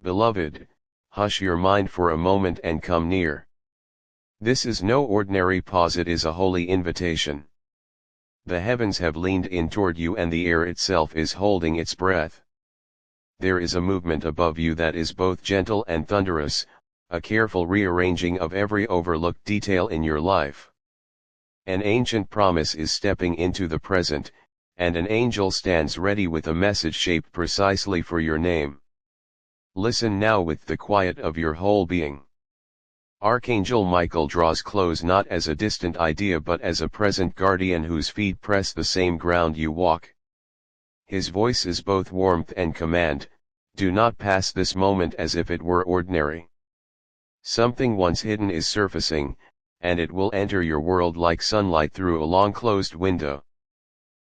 Beloved, hush your mind for a moment and come near. This is no ordinary pause, it is a holy invitation. The heavens have leaned in toward you and the air itself is holding its breath. There is a movement above you that is both gentle and thunderous, a careful rearranging of every overlooked detail in your life. An ancient promise is stepping into the present, and an angel stands ready with a message shaped precisely for your name. Listen now with the quiet of your whole being. Archangel Michael draws close not as a distant idea but as a present guardian whose feet press the same ground you walk. His voice is both warmth and command, do not pass this moment as if it were ordinary. Something once hidden is surfacing, and it will enter your world like sunlight through a long-closed window.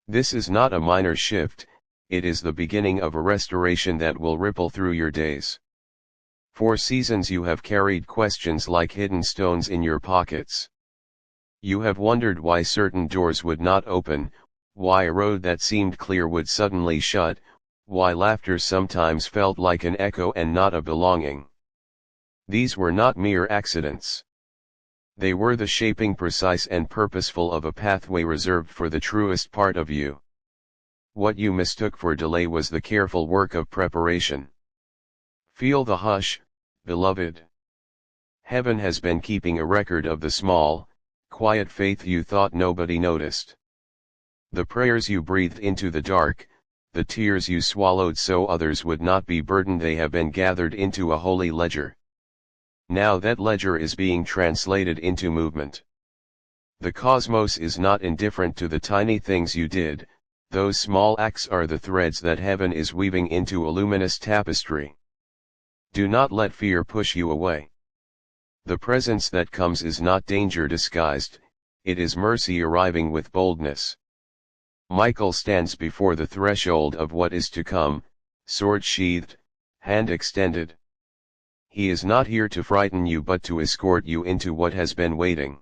This is not a minor shift, it is the beginning of a restoration that will ripple through your days. For seasons you have carried questions like hidden stones in your pockets. You have wondered why certain doors would not open, why a road that seemed clear would suddenly shut, why laughter sometimes felt like an echo and not a belonging. These were not mere accidents. They were the shaping precise and purposeful of a pathway reserved for the truest part of you. What you mistook for delay was the careful work of preparation. Feel the hush, beloved. Heaven has been keeping a record of the small, quiet faith you thought nobody noticed. The prayers you breathed into the dark, the tears you swallowed so others would not be burdened, they have been gathered into a holy ledger. Now that ledger is being translated into movement. The cosmos is not indifferent to the tiny things you did, those small acts are the threads that heaven is weaving into a luminous tapestry. Do not let fear push you away. The presence that comes is not danger disguised, it is mercy arriving with boldness. Michael stands before the threshold of what is to come, sword sheathed, hand extended. He is not here to frighten you but to escort you into what has been waiting.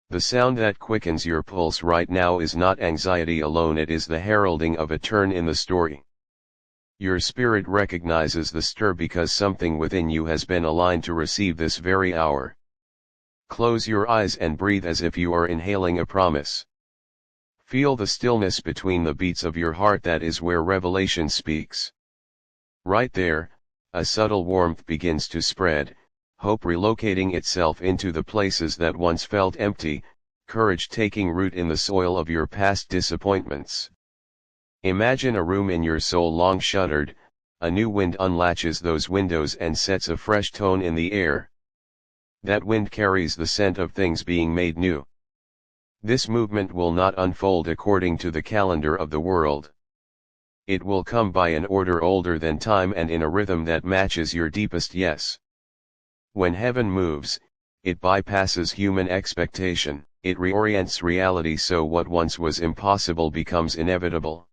The sound that quickens your pulse right now is not anxiety alone, it is the heralding of a turn in the story. Your spirit recognizes the stir because something within you has been aligned to receive this very hour. Close your eyes and breathe as if you are inhaling a promise. Feel the stillness between the beats of your heart, that is where revelation speaks. Right there, a subtle warmth begins to spread, hope relocating itself into the places that once felt empty, courage taking root in the soil of your past disappointments. Imagine a room in your soul long shuttered, a new wind unlatches those windows and sets a fresh tone in the air. That wind carries the scent of things being made new. This movement will not unfold according to the calendar of the world. It will come by an order older than time and in a rhythm that matches your deepest yes. When heaven moves, it bypasses human expectation, it reorients reality so what once was impossible becomes inevitable.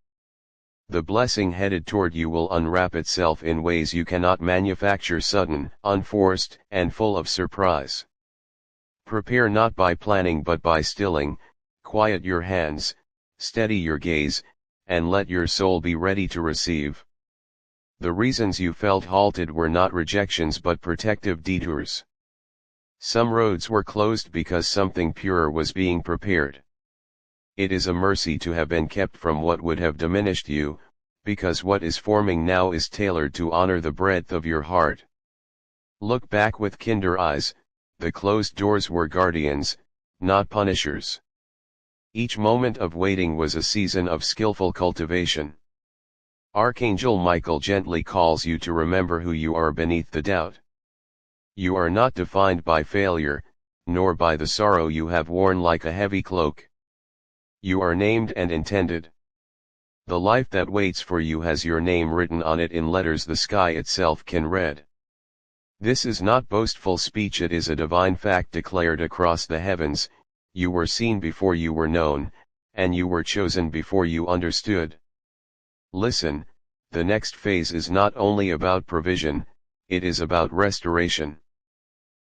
The blessing headed toward you will unwrap itself in ways you cannot manufacture, sudden, unforced, and full of surprise. Prepare not by planning but by stilling, quiet your hands, steady your gaze, and let your soul be ready to receive. The reasons you felt halted were not rejections but protective detours. Some roads were closed because something purer was being prepared. It is a mercy to have been kept from what would have diminished you, because what is forming now is tailored to honor the breadth of your heart. Look back with kinder eyes, the closed doors were guardians, not punishers. Each moment of waiting was a season of skillful cultivation. Archangel Michael gently calls you to remember who you are beneath the doubt. You are not defined by failure, nor by the sorrow you have worn like a heavy cloak. You are named and intended. The life that waits for you has your name written on it in letters the sky itself can read. This is not boastful speech, it is a divine fact declared across the heavens. You were seen before you were known, and you were chosen before you understood. Listen, the next phase is not only about provision, it is about restoration.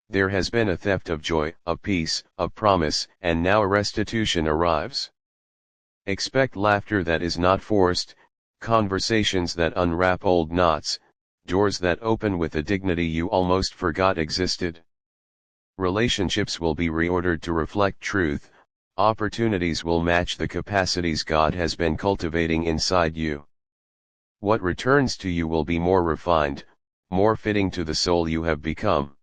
There has been a theft of joy, of peace, of promise, and now a restitution arrives. Expect laughter that is not forced, conversations that unwrap old knots, doors that open with a dignity you almost forgot existed. Relationships will be reordered to reflect truth, opportunities will match the capacities God has been cultivating inside you. What returns to you will be more refined, more fitting to the soul you have become.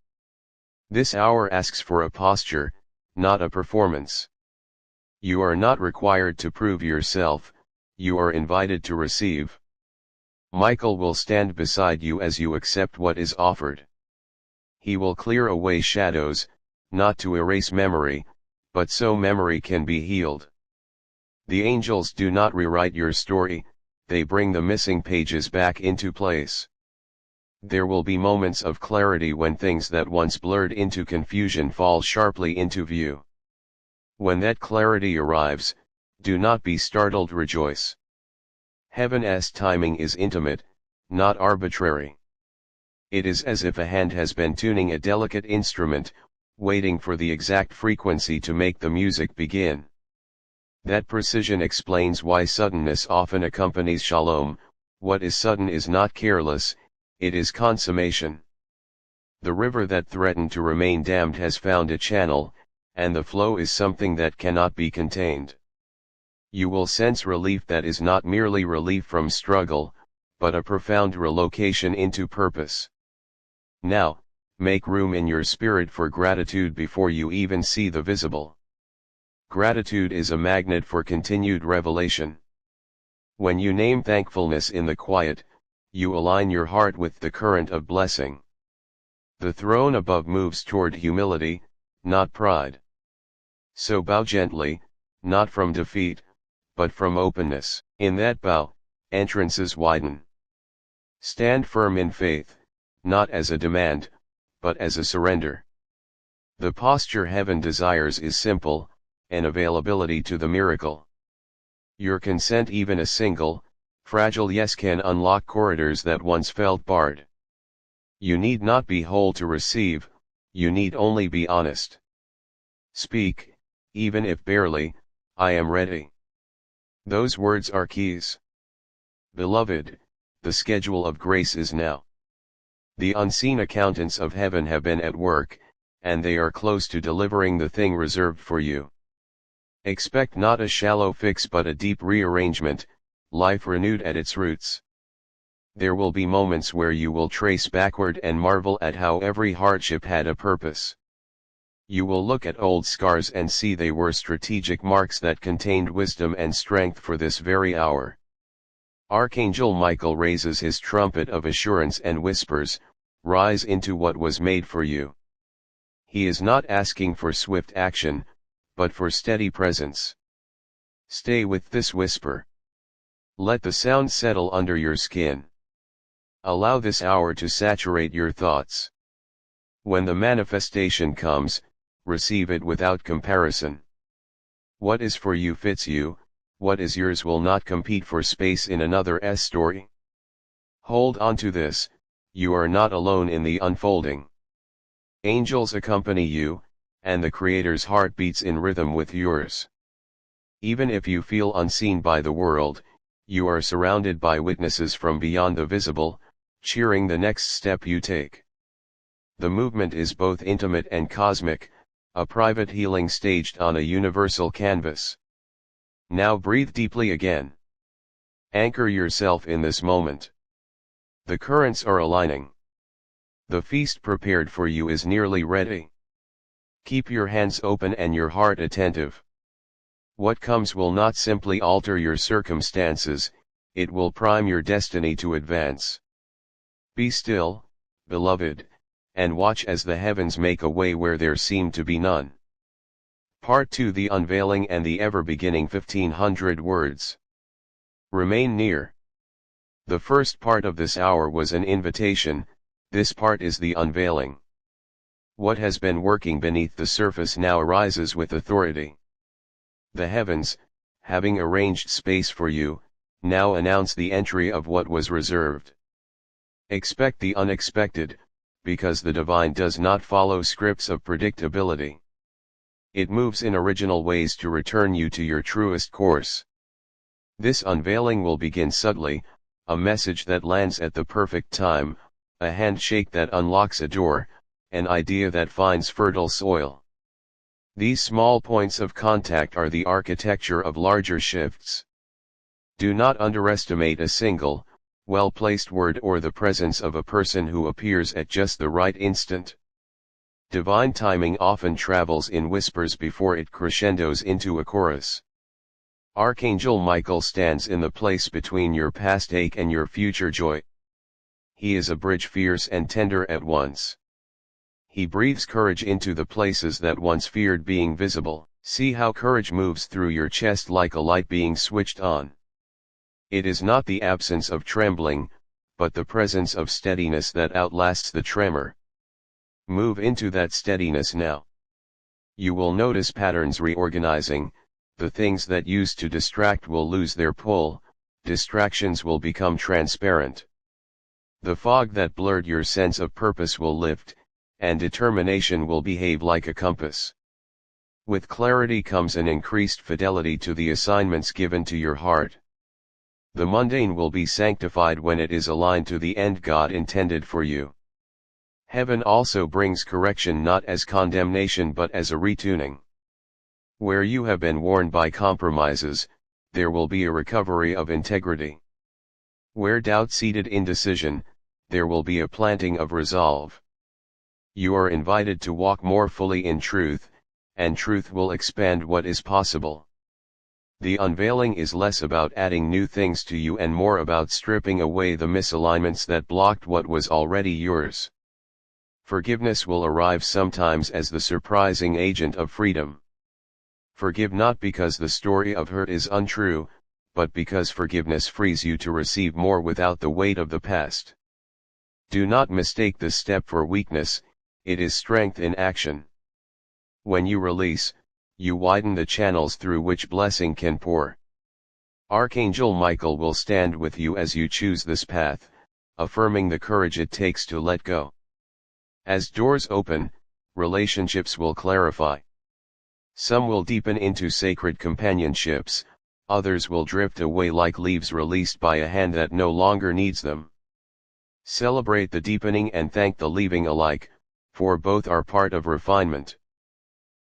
This hour asks for a posture, not a performance. You are not required to prove yourself, you are invited to receive. Michael will stand beside you as you accept what is offered. He will clear away shadows, not to erase memory, but so memory can be healed. The angels do not rewrite your story, they bring the missing pages back into place. There will be moments of clarity when things that once blurred into confusion fall sharply into view. When that clarity arrives, do not be startled, rejoice. Heaven's timing is intimate, not arbitrary. It is as if a hand has been tuning a delicate instrument, waiting for the exact frequency to make the music begin. That precision explains why suddenness often accompanies shalom. What is sudden is not careless, it is consummation. The river that threatened to remain dammed has found a channel, and the flow is something that cannot be contained. You will sense relief that is not merely relief from struggle, but a profound relocation into purpose. Now, make room in your spirit for gratitude before you even see the visible. Gratitude is a magnet for continued revelation. When you name thankfulness in the quiet, you align your heart with the current of blessing. The throne above moves toward humility, not pride. So bow gently, not from defeat, but from openness. In that bow, entrances widen. Stand firm in faith, not as a demand, but as a surrender. The posture heaven desires is simple, an availability to the miracle. Your consent, even a single, fragile yes, can unlock corridors that once felt barred. You need not be whole to receive, you need only be honest. Speak, even if barely, I am ready. Those words are keys. Beloved, the schedule of grace is now. The unseen accountants of heaven have been at work, and they are close to delivering the thing reserved for you. Expect not a shallow fix but a deep rearrangement, life renewed at its roots. There will be moments where you will trace backward and marvel at how every hardship had a purpose. You will look at old scars and see they were strategic marks that contained wisdom and strength for this very hour. Archangel Michael raises his trumpet of assurance and whispers, "Rise into what was made for you." He is not asking for swift action, but for steady presence. Stay with this whisper. Let the sound settle under your skin. Allow this hour to saturate your thoughts. When the manifestation comes, receive it without comparison. What is for you fits you, what is yours will not compete for space in another's story. Hold on to this, you are not alone in the unfolding. Angels accompany you, and the Creator's heart beats in rhythm with yours. Even if you feel unseen by the world, you are surrounded by witnesses from beyond the visible, cheering the next step you take. The movement is both intimate and cosmic, a private healing staged on a universal canvas. Now breathe deeply again. Anchor yourself in this moment. The currents are aligning. The feast prepared for you is nearly ready. Keep your hands open and your heart attentive. What comes will not simply alter your circumstances, it will prime your destiny to advance. Be still, beloved, and watch as the heavens make a way where there seemed to be none. Part 2: The Unveiling and the Ever-Beginning 1500 Words. Remain near. The first part of this hour was an invitation, this part is the unveiling. What has been working beneath the surface now arises with authority. The heavens, having arranged space for you, now announce the entry of what was reserved. Expect the unexpected, because the divine does not follow scripts of predictability. It moves in original ways to return you to your truest course. This unveiling will begin subtly, a message that lands at the perfect time, a handshake that unlocks a door, an idea that finds fertile soil. These small points of contact are the architecture of larger shifts. Do not underestimate a single, well-placed word or the presence of a person who appears at just the right instant. Divine timing often travels in whispers before it crescendos into a chorus. Archangel Michael stands in the place between your past ache and your future joy. He is a bridge fierce and tender at once. He breathes courage into the places that once feared being visible. See how courage moves through your chest like a light being switched on. It is not the absence of trembling, but the presence of steadiness that outlasts the tremor. Move into that steadiness now. You will notice patterns reorganizing, the things that used to distract will lose their pull, distractions will become transparent. The fog that blurred your sense of purpose will lift, and determination will behave like a compass. With clarity comes an increased fidelity to the assignments given to your heart. The mundane will be sanctified when it is aligned to the end God intended for you. Heaven also brings correction not as condemnation but as a retuning. Where you have been worn by compromises, there will be a recovery of integrity. Where doubt seeded indecision, there will be a planting of resolve. You are invited to walk more fully in truth, and truth will expand what is possible. The unveiling is less about adding new things to you and more about stripping away the misalignments that blocked what was already yours. Forgiveness will arrive sometimes as the surprising agent of freedom. Forgive not because the story of hurt is untrue, but because forgiveness frees you to receive more without the weight of the past. Do not mistake this step for weakness, it is strength in action. When you release, you widen the channels through which blessing can pour. Archangel Michael will stand with you as you choose this path, affirming the courage it takes to let go. As doors open, relationships will clarify. Some will deepen into sacred companionships, others will drift away like leaves released by a hand that no longer needs them. Celebrate the deepening and thank the leaving alike, for both are part of refinement.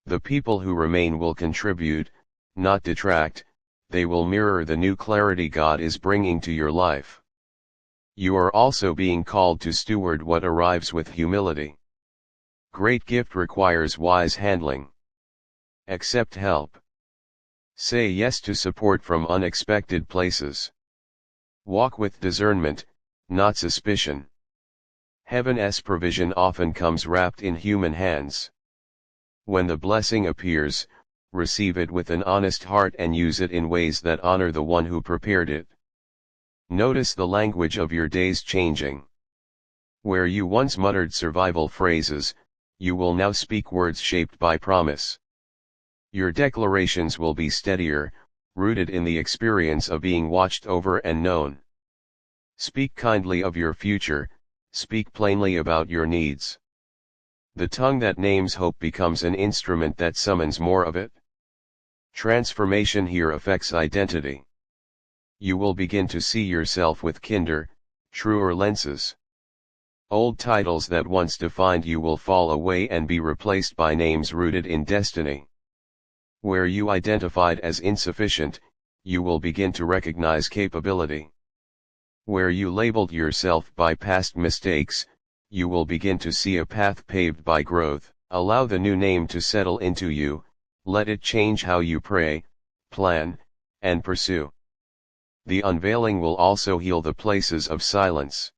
The people who remain will contribute, not detract, they will mirror the new clarity God is bringing to your life. You are also being called to steward what arrives with humility. Great gift requires wise handling. Accept help. Say yes to support from unexpected places. Walk with discernment, not suspicion. Heaven's provision often comes wrapped in human hands. When the blessing appears, receive it with an honest heart and use it in ways that honor the one who prepared it. Notice the language of your days changing. Where you once muttered survival phrases, you will now speak words shaped by promise. Your declarations will be steadier, rooted in the experience of being watched over and known. Speak kindly of your future, speak plainly about your needs. The tongue that names hope becomes an instrument that summons more of it. Transformation here affects identity. You will begin to see yourself with kinder, truer lenses. Old titles that once defined you will fall away and be replaced by names rooted in destiny. Where you identified as insufficient, you will begin to recognize capability. Where you labeled yourself by past mistakes, you will begin to see a path paved by growth. Allow the new name to settle into you, let it change how you pray, plan, and pursue. The unveiling will also heal the places of silence.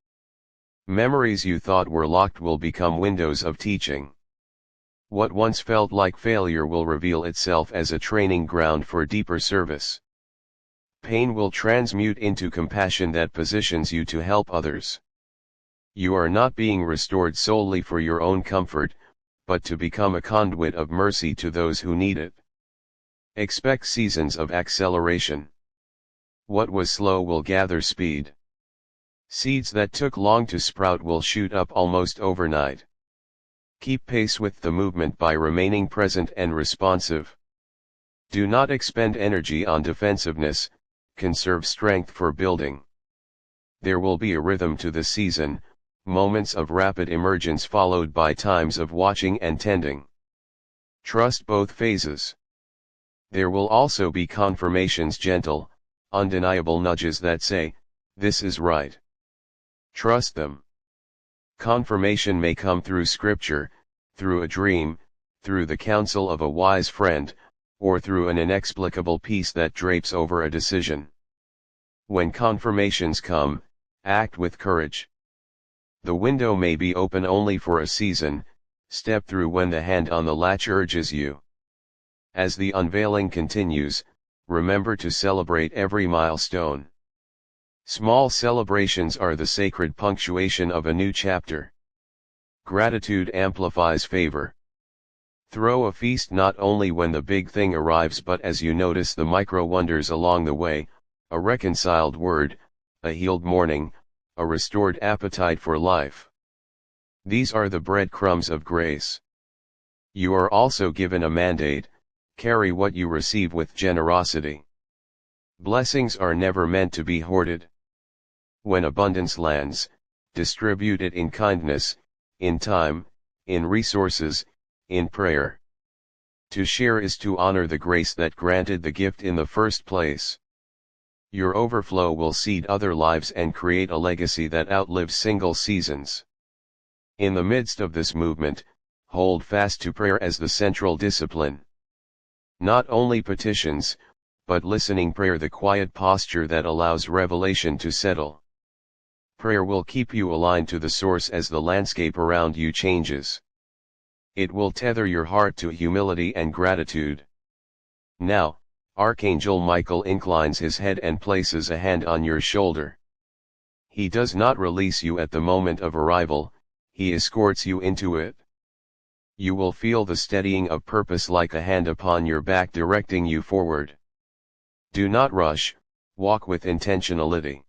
Memories you thought were locked will become windows of teaching. What once felt like failure will reveal itself as a training ground for deeper service. Pain will transmute into compassion that positions you to help others. You are not being restored solely for your own comfort, but to become a conduit of mercy to those who need it. Expect seasons of acceleration. What was slow will gather speed. Seeds that took long to sprout will shoot up almost overnight. Keep pace with the movement by remaining present and responsive. Do not expend energy on defensiveness, conserve strength for building. There will be a rhythm to the season, moments of rapid emergence followed by times of watching and tending. Trust both phases. There will also be confirmations, gentle, undeniable nudges that say, "This is right." Trust them. Confirmation may come through scripture, through a dream, through the counsel of a wise friend, or through an inexplicable peace that drapes over a decision. When confirmations come, act with courage. The window may be open only for a season, step through when the hand on the latch urges you. As the unveiling continues, remember to celebrate every milestone. Small celebrations are the sacred punctuation of a new chapter. Gratitude amplifies favor. Throw a feast not only when the big thing arrives but as you notice the micro wonders along the way, a reconciled word, a healed morning, a restored appetite for life. These are the breadcrumbs of grace. You are also given a mandate: carry what you receive with generosity. Blessings are never meant to be hoarded. When abundance lands, distribute it in kindness, in time, in resources, in prayer. To share is to honor the grace that granted the gift in the first place. Your overflow will seed other lives and create a legacy that outlives single seasons. In the midst of this movement, hold fast to prayer as the central discipline. Not only petitions, but listening prayer, the quiet posture that allows revelation to settle. Prayer will keep you aligned to the source as the landscape around you changes. It will tether your heart to humility and gratitude. Now, Archangel Michael inclines his head and places a hand on your shoulder. He does not release you at the moment of arrival, he escorts you into it. You will feel the steadying of purpose like a hand upon your back directing you forward. Do not rush, walk with intentionality.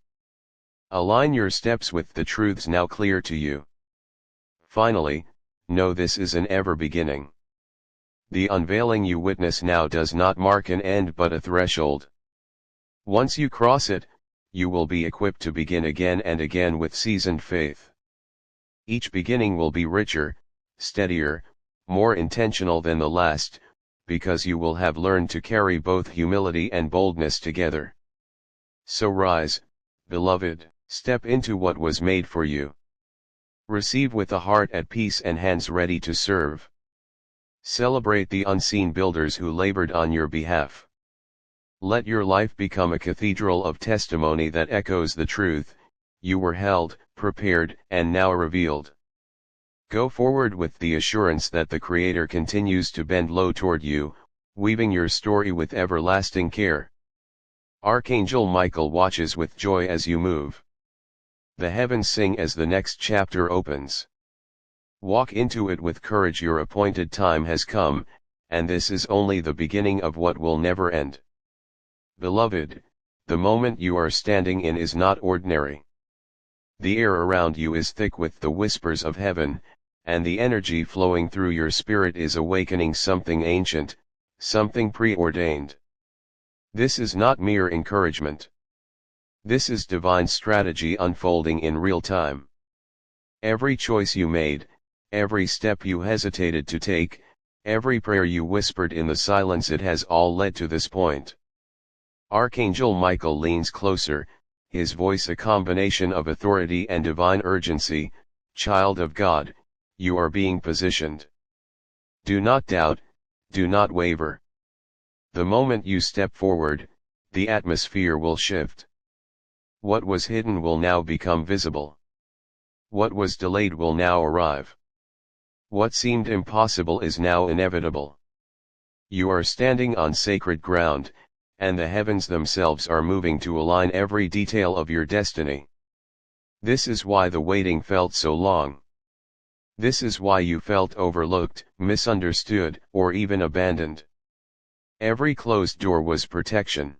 Align your steps with the truths now clear to you. Finally, know this is an ever beginning. The unveiling you witness now does not mark an end but a threshold. Once you cross it, you will be equipped to begin again and again with seasoned faith. Each beginning will be richer, steadier, more intentional than the last, because you will have learned to carry both humility and boldness together. So rise, beloved, step into what was made for you. Receive with a heart at peace and hands ready to serve. Celebrate the unseen builders who labored on your behalf. Let your life become a cathedral of testimony that echoes the truth: you were held, prepared, and now revealed. Go forward with the assurance that the Creator continues to bend low toward you, weaving your story with everlasting care. Archangel Michael watches with joy as you move. The heavens sing as the next chapter opens. Walk into it with courage. Your appointed time has come, and this is only the beginning of what will never end. Beloved, the moment you are standing in is not ordinary. The air around you is thick with the whispers of heaven, and the energy flowing through your spirit is awakening something ancient, something preordained. This is not mere encouragement. This is divine strategy unfolding in real time. Every choice you made, every step you hesitated to take, every prayer you whispered in the silence, it has all led to this point. Archangel Michael leans closer, his voice a combination of authority and divine urgency. Child of God, you are being positioned. Do not doubt, do not waver. The moment you step forward, the atmosphere will shift. What was hidden will now become visible. What was delayed will now arrive. What seemed impossible is now inevitable. You are standing on sacred ground, and the heavens themselves are moving to align every detail of your destiny. This is why the waiting felt so long. This is why you felt overlooked, misunderstood, or even abandoned. Every closed door was protection.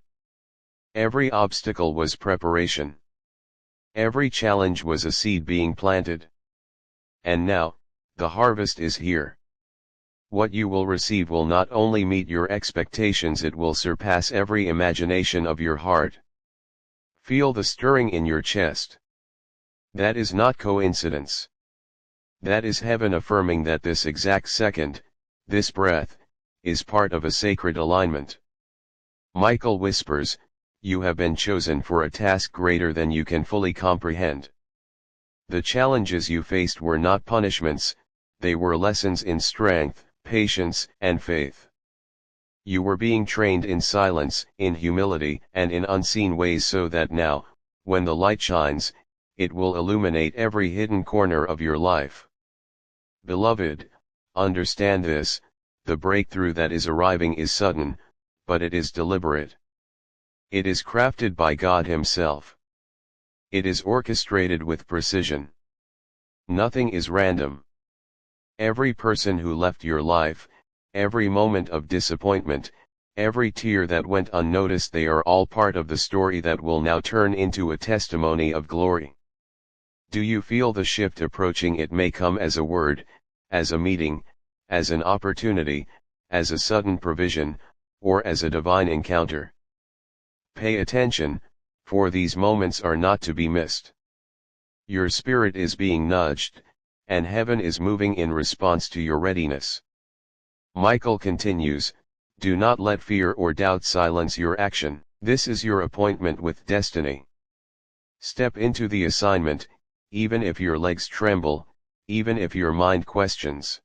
Every obstacle was preparation. Every challenge was a seed being planted. And now, the harvest is here. What you will receive will not only meet your expectations, it will surpass every imagination of your heart. Feel the stirring in your chest. That is not coincidence. That is heaven affirming that this exact second, this breath, is part of a sacred alignment. Michael whispers, you have been chosen for a task greater than you can fully comprehend. The challenges you faced were not punishments, they were lessons in strength, patience, and faith. You were being trained in silence, in humility, and in unseen ways so that now, when the light shines, it will illuminate every hidden corner of your life. Beloved, understand this, the breakthrough that is arriving is sudden, but it is deliberate. It is crafted by God Himself. It is orchestrated with precision. Nothing is random. Every person who left your life, every moment of disappointment, every tear that went unnoticed, they are all part of the story that will now turn into a testimony of glory. Do you feel the shift approaching? It may come as a word, as a meeting, as an opportunity, as a sudden provision, or as a divine encounter. Pay attention, for these moments are not to be missed. Your spirit is being nudged, and heaven is moving in response to your readiness. Michael continues, do not let fear or doubt silence your action. This is your appointment with destiny. Step into the assignment, even if your legs tremble, even if your mind questions.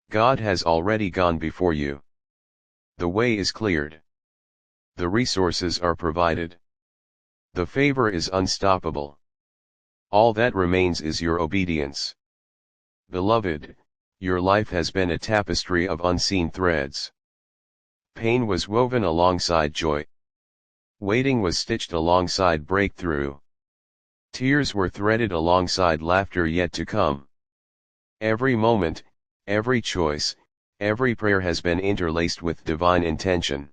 God has already gone before you. The way is cleared. The resources are provided. The favor is unstoppable. All that remains is your obedience. Beloved, your life has been a tapestry of unseen threads. Pain was woven alongside joy. Waiting was stitched alongside breakthrough. Tears were threaded alongside laughter yet to come. Every moment, every choice, every prayer has been interlaced with divine intention.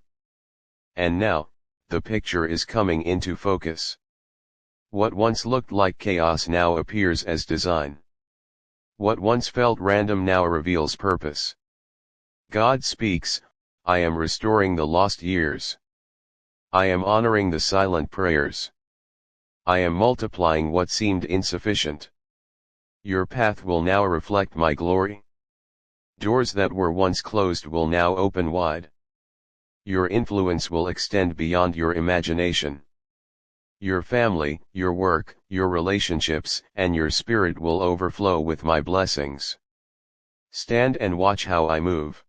And now, the picture is coming into focus. What once looked like chaos now appears as design. What once felt random now reveals purpose. God speaks, I am restoring the lost years. I am honoring the silent prayers. I am multiplying what seemed insufficient. Your path will now reflect my glory. Doors that were once closed will now open wide. Your influence will extend beyond your imagination. Your family, your work, your relationships, and your spirit will overflow with my blessings. Stand and watch how I move.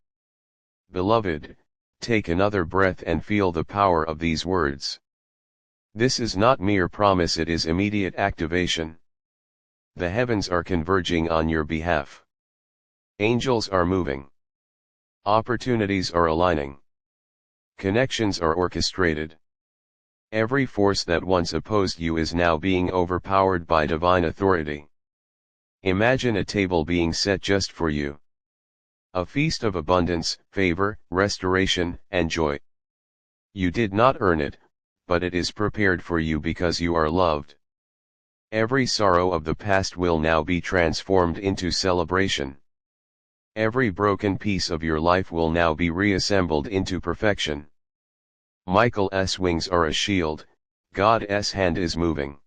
Beloved, take another breath and feel the power of these words. This is not mere promise, it is immediate activation. The heavens are converging on your behalf. Angels are moving. Opportunities are aligning. Connections are orchestrated. Every force that once opposed you is now being overpowered by divine authority. Imagine a table being set just for you. A feast of abundance, favor, restoration, and joy. You did not earn it, but it is prepared for you because you are loved. Every sorrow of the past will now be transformed into celebration. Every broken piece of your life will now be reassembled into perfection. Michael's wings are a shield, God's hand is moving.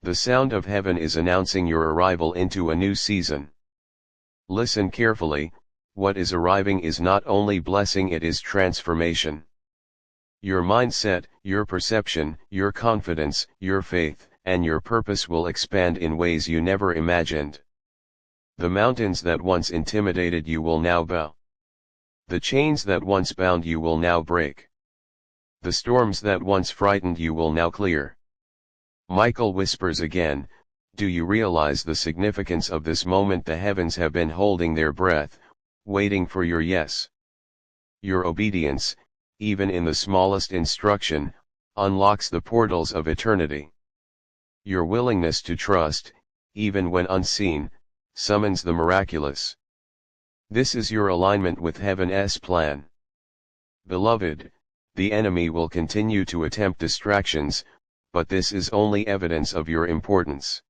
The sound of heaven is announcing your arrival into a new season. Listen carefully, what is arriving is not only blessing, it is transformation. Your mindset, your perception, your confidence, your faith, and your purpose will expand in ways you never imagined. The mountains that once intimidated you will now bow. The chains that once bound you will now break. The storms that once frightened you will now clear. Michael whispers again, do you realize the significance of this moment? The heavens have been holding their breath, waiting for your yes. Your obedience, even in the smallest instruction, unlocks the portals of eternity. Your willingness to trust, even when unseen, summons the miraculous. This is your alignment with heaven's plan. Beloved, the enemy will continue to attempt distractions, but this is only evidence of your importance.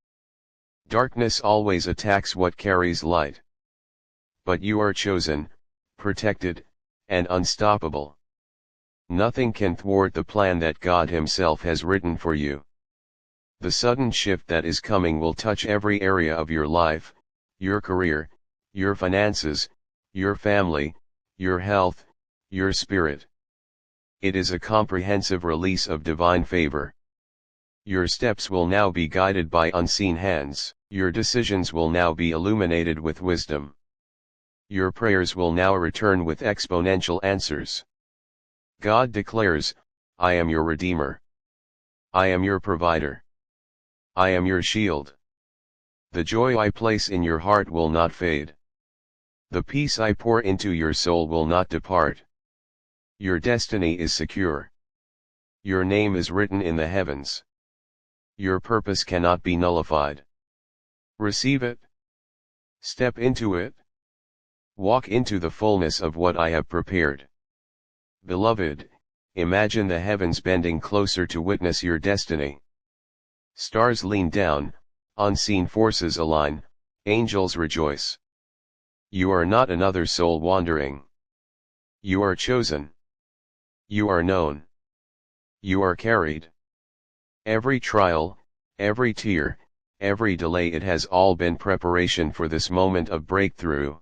Darkness always attacks what carries light. But you are chosen, protected, and unstoppable. Nothing can thwart the plan that God Himself has written for you. The sudden shift that is coming will touch every area of your life, your career, your finances, your family, your health, your spirit. It is a comprehensive release of divine favor. Your steps will now be guided by unseen hands. Your decisions will now be illuminated with wisdom. Your prayers will now return with exponential answers. God declares, I am your Redeemer. I am your provider. I am your shield. The joy I place in your heart will not fade. The peace I pour into your soul will not depart. Your destiny is secure. Your name is written in the heavens. Your purpose cannot be nullified. Receive it. Step into it. Walk into the fullness of what I have prepared. Beloved, imagine the heavens bending closer to witness your destiny. Stars lean down, unseen forces align, angels rejoice. You are not another soul wandering. You are chosen. You are known. You are carried. Every trial, every tear, every delay, it has all been preparation for this moment of breakthrough.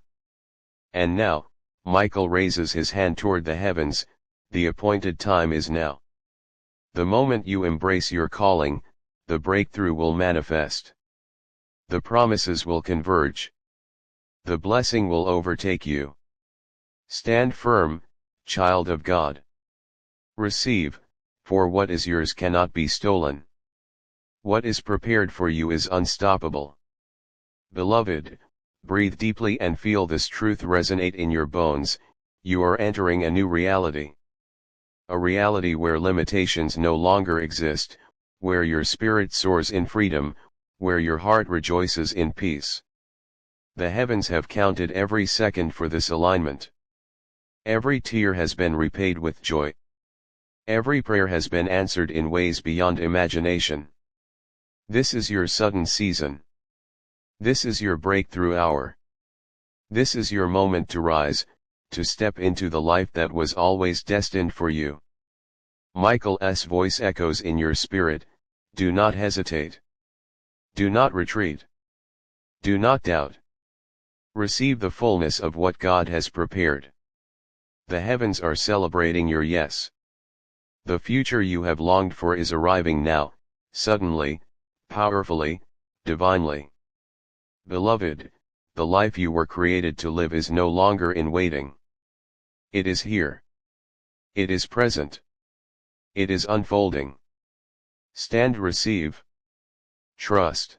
And now, Michael raises his hand toward the heavens, the appointed time is now. The moment you embrace your calling, the breakthrough will manifest. The promises will converge. The blessing will overtake you. Stand firm, child of God. Receive, for what is yours cannot be stolen. What is prepared for you is unstoppable. Beloved, breathe deeply and feel this truth resonate in your bones. You are entering a new reality. A reality where limitations no longer exist, where your spirit soars in freedom, where your heart rejoices in peace. The heavens have counted every second for this alignment. Every tear has been repaid with joy. Every prayer has been answered in ways beyond imagination. This is your sudden season. This is your breakthrough hour. This is your moment to rise, to step into the life that was always destined for you. Michael's voice echoes in your spirit, do not hesitate. Do not retreat. Do not doubt. Receive the fullness of what God has prepared. The heavens are celebrating your yes. The future you have longed for is arriving now, suddenly, powerfully, divinely. Beloved, the life you were created to live is no longer in waiting. It is here. It is present. It is unfolding. Stand, receive. Trust.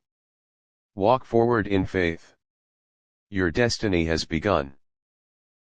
Walk forward in faith. Your destiny has begun.